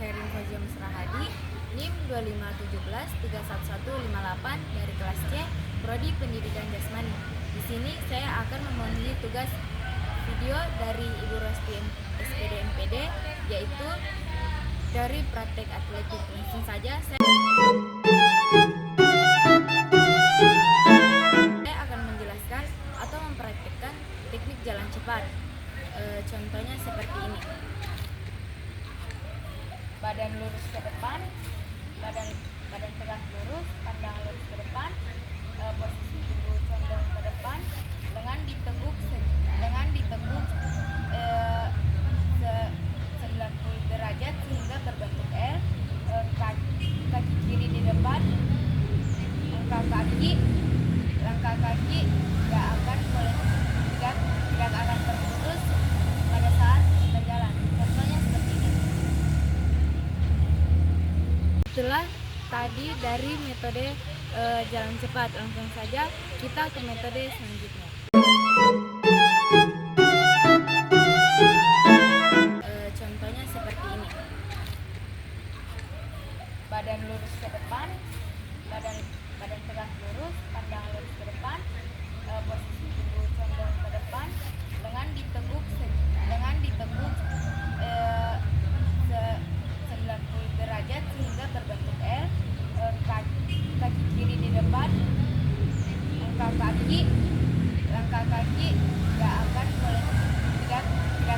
Khairil Fauziah Musrahadi, NIM 2517311158 dari kelas C, Prodi Pendidikan Jasmani. Di sini saya akan memenuhi tugas video dari Ibu Rosti SPD MPD, yaitu dari praktek atletik. Langsung saja saya akan menjelaskan atau mempraktikkan teknik jalan cepat. Contohnya seperti ini. Badan lurus ke depan, badan tegak lurus, pandang lurus ke depan, posisi tubuh condong ke depan, lengan diteguk 90 derajat sehingga terbentuk L, kaki kiri di depan, langkah kaki tidak akan terputus pada saat berjalan. Contohnya seperti ini. Itulah tadi dari metode jalan cepat. Langsung saja kita ke metode selanjutnya. Contohnya seperti ini. Badan lurus ke depan, badan tegak lurus, pandang lurus ke depan, posisi tubuh condong ke depan, lengan diteguk 90 derajat sehingga terbentuk L, kaki kiri di depan, langkah kaki tidak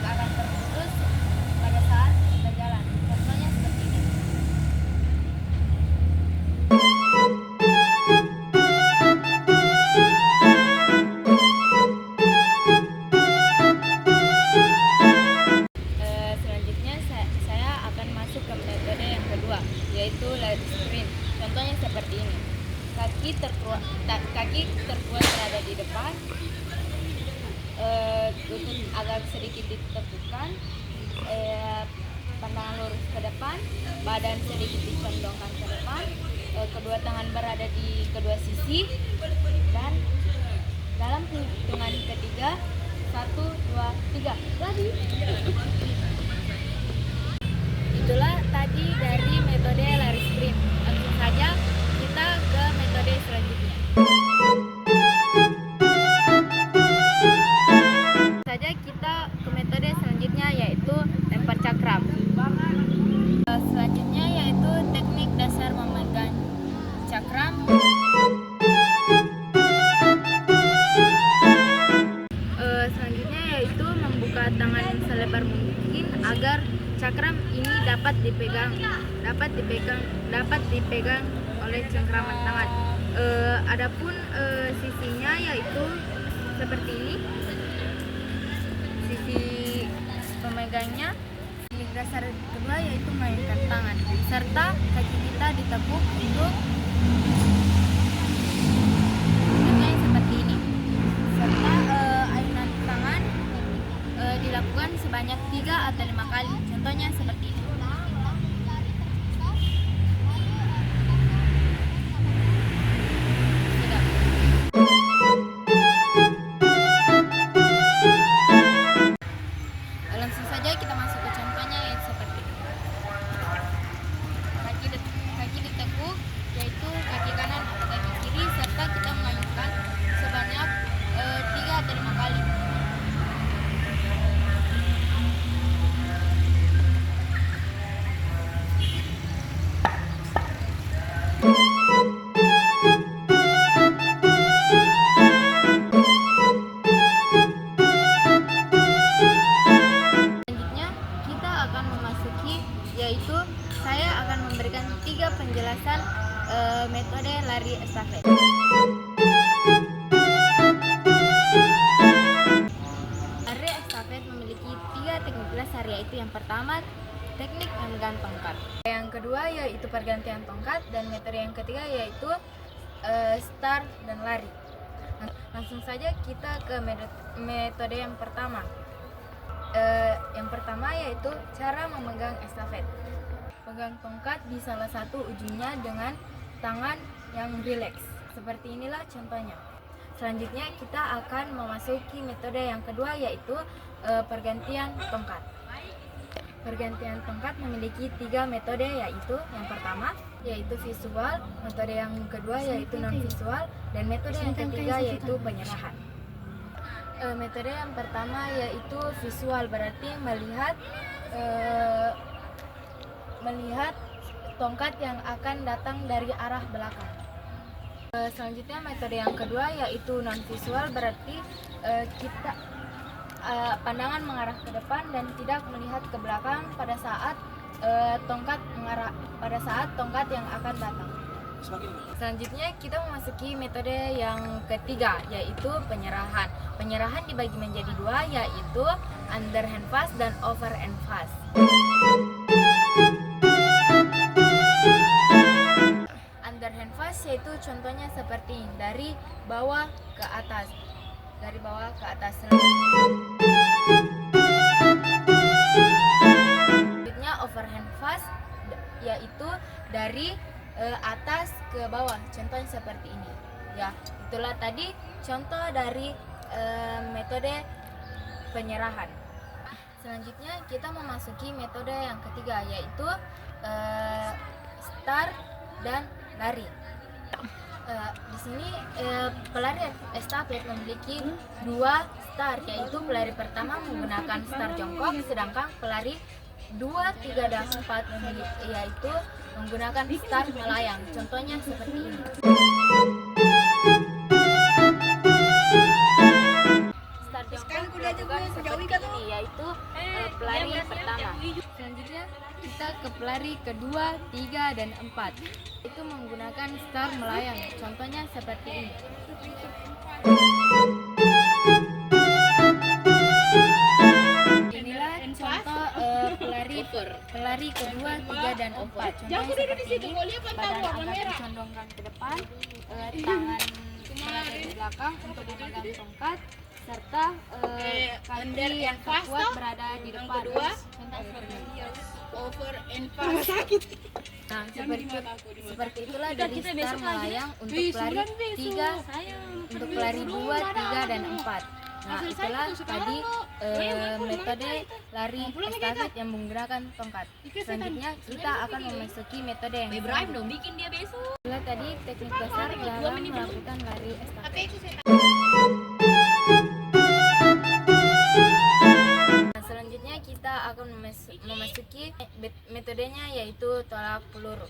akan terputus pada saat berjalan. Contohnya seperti ini. Selanjutnya saya akan masuk ke metode yang kedua, yaitu lari sprint. Contohnya seperti ini. Kaki terkuat berada di depan, lutut agak sedikit ditegukkan, pandangan lurus ke depan, badan sedikit dicondongkan ke depan, kedua tangan berada di kedua sisi, dan dalam hitungan ketiga 1, 2, 3 lari. Itulah tadi dari metode lari sprint. Langsung saja kita ke metode selanjutnya. Yaitu lempar cakram. Selanjutnya yaitu teknik dasar memegang cakram. Selanjutnya yaitu membuka tangan selebar mungkin agar cakram ini dapat dipegang oleh cengkraman tangan. Adapun sisinya yaitu seperti ini. Sisi pemegangnya. Teknik dasar kedua yaitu mainkan tangan serta kaki kita ditekuk untuk contohnya seperti ini, serta ayunan tangan dilakukan sebanyak 3 atau 5 kali. Contohnya seperti ini. Langsung saja kita masuk ke contohnya, yaitu seperti ini. Kaki ditekuk, yaitu kaki kanan atau kaki kiri, serta kita mengayunkan sebanyak 3 atau 5 kali. Yaitu saya akan memberikan 3 penjelasan metode lari estafet. Lari estafet memiliki 3 teknik dasar, yaitu yang pertama teknik memegang tongkat, yang kedua yaitu pergantian tongkat, dan metode yang ketiga yaitu start dan lari. Langsung saja kita ke metode yang pertama. Yang pertama yaitu cara memegang estafet. Pegang tongkat di salah satu ujungnya dengan tangan yang rileks. Seperti inilah contohnya. Selanjutnya kita akan memasuki metode yang kedua, yaitu pergantian tongkat. Pergantian tongkat memiliki 3 metode, yaitu yang pertama yaitu visual, metode yang kedua yaitu non visual, dan metode yang ketiga yaitu penyerahan. Metode yang pertama yaitu visual, berarti melihat tongkat yang akan datang dari arah belakang. Selanjutnya metode yang kedua yaitu non visual, berarti kita pandangan mengarah ke depan dan tidak melihat ke belakang pada saat tongkat yang akan datang. Selanjutnya kita memasuki metode yang ketiga, yaitu penyerahan. Penyerahan dibagi menjadi dua, yaitu underhand pass dan overhand pass. Underhand pass yaitu contohnya seperti dari bawah ke atas. Selanjutnya overhand pass yaitu dari atas ke bawah, contohnya seperti ini. Ya, itulah tadi contoh dari metode penyerahan. Selanjutnya kita memasuki metode yang ketiga, yaitu start dan lari. Di sini pelari estafet memiliki 2 start, yaitu pelari pertama menggunakan start jongkok, sedangkan pelari 2, 3, dan 4 yaitu menggunakan start melayang. Contohnya seperti ini. Start jongkok dilakukan seperti ini, yaitu pelari yang pertama. Selanjutnya kita ke pelari kedua, 3, dan 4. Itu menggunakan start melayang. Contohnya seperti ini. Inilah contoh pelari kedua, 3, dan 4. Contohnya seperti ini. Badan agak dicondongkan ke depan, tangan di belakang untuk memegang tongkat, serta kaki yang kuat berada di depan. Over and pass. Nah, seperti itulah dari start melayang untuk pelari 3, untuk pelari 2, 3, dan 4. Nah, itulah tadi metode lari estafet yang menggunakan tongkat. Selanjutnya kita akan memasuki metode yang itulah tadi teknik dasar dalam melakukan lari estafet. Selanjutnya kita akan memasuki metodenya, yaitu tolak peluru.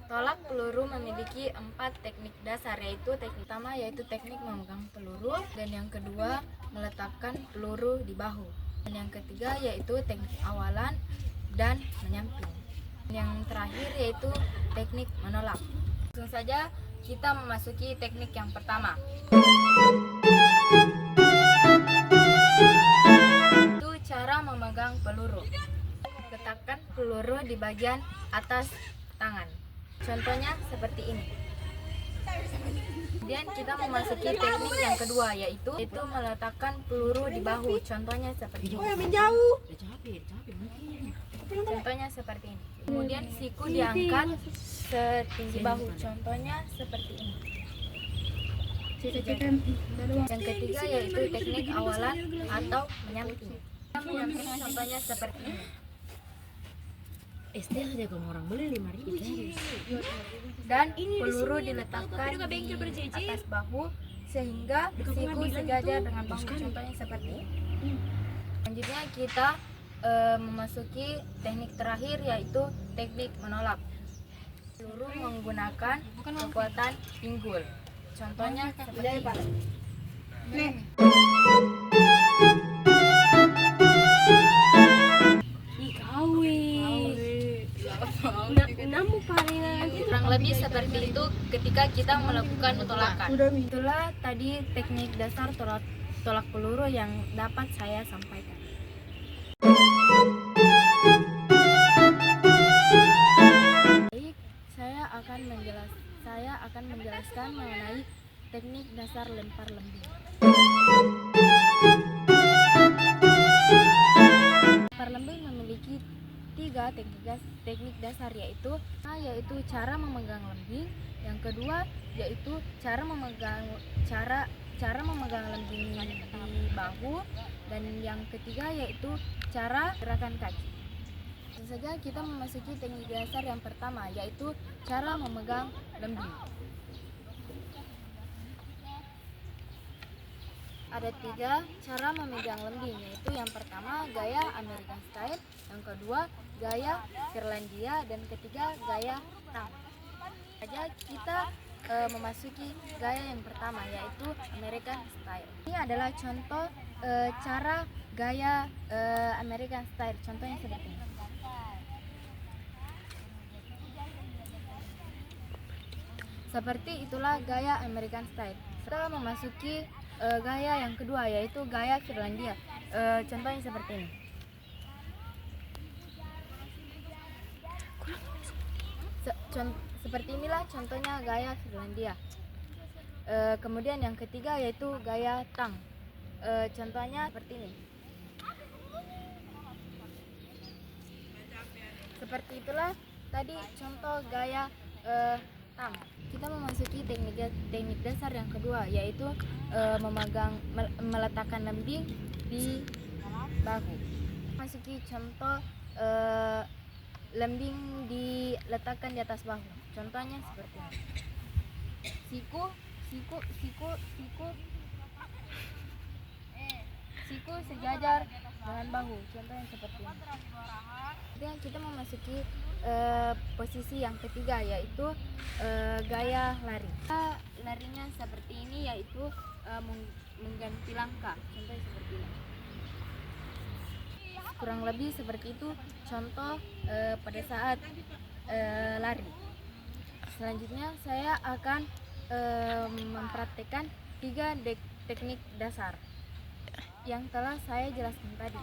Tolak peluru memiliki 4 teknik dasar, yaitu teknik pertama yaitu teknik memegang peluru, dan yang kedua meletakkan peluru di bahu, dan yang ketiga yaitu teknik awalan dan menyamping. Yang terakhir yaitu teknik menolak. Langsung saja kita memasuki teknik yang pertama. Cara memegang peluru. Letakkan peluru di bagian atas tangan. Contohnya seperti ini. Kemudian kita memasuki teknik yang kedua, yaitu meletakkan peluru di bahu. Contohnya seperti ini. Contohnya seperti ini. Kemudian siku diangkat setinggi bahu. Contohnya seperti ini. Yang ketiga yaitu teknik awalan atau menyamping. Menyamping contohnya seperti ini. Aja kalau orang beli 5.000. Dan peluru diletakkan di atas bahu sehingga siku sejajar dengan bahu. Contohnya seperti ini. Selanjutnya kita memasuki teknik terakhir, yaitu teknik menolak. Peluru menggunakan kekuatan pinggul. Contohnya seperti ini. Kurang lebih seperti itu ketika kita melakukan tolakan. Itulah tadi teknik dasar tolak peluru yang dapat saya sampaikan. Baik, saya akan menjelaskan mengenai teknik dasar lempar lembing. Lempar lembing memiliki 3 teknik dasar, yaitu cara memegang lembing, yang kedua yaitu cara memegang lembing di bahu, dan yang ketiga yaitu cara gerakan kaki. Langsung saja kita memasuki teknik dasar yang pertama, yaitu cara memegang lembing. Ada 3 cara memegang lembing, yaitu yang pertama gaya American Style, yang kedua gaya Finlandia, dan ketiga gaya tang. Saja kita memasuki gaya yang pertama, yaitu American Style. Ini adalah contoh cara gaya American Style. Contohnya seperti ini. Seperti itulah gaya American Style. Kita memasuki gaya yang kedua, yaitu gaya Finlandia. Contohnya seperti ini. Seperti inilah contohnya gaya Finlandia. Kemudian yang ketiga yaitu gaya tang. Contohnya seperti ini. Seperti itulah tadi contoh gaya tang. Kita memasuki teknik dasar yang kedua, yaitu meletakkan lembing di bahu. Masuki contoh lembing diletakkan di atas bahu. Contohnya seperti ini. Siku sejajar dengan bahu. Contohnya seperti ini. Kemudian kita memasuki posisi yang ketiga, yaitu gaya lari. Larinya seperti ini, yaitu mengganti langkah. Contohnya seperti ini. Kurang lebih seperti itu contoh pada saat lari. Selanjutnya saya akan mempraktekkan 3 teknik dasar yang telah saya jelaskan tadi.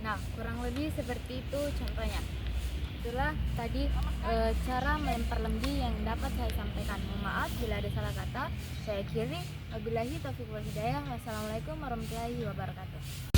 Nah, kurang lebih seperti itu contohnya. Itulah tadi cara melempar lembing yang dapat saya sampaikan. Mohon maaf bila ada salah kata. Saya akhiri. Wabillahi taufiq wal hidayah. Wassalamualaikum warahmatullahi wabarakatuh.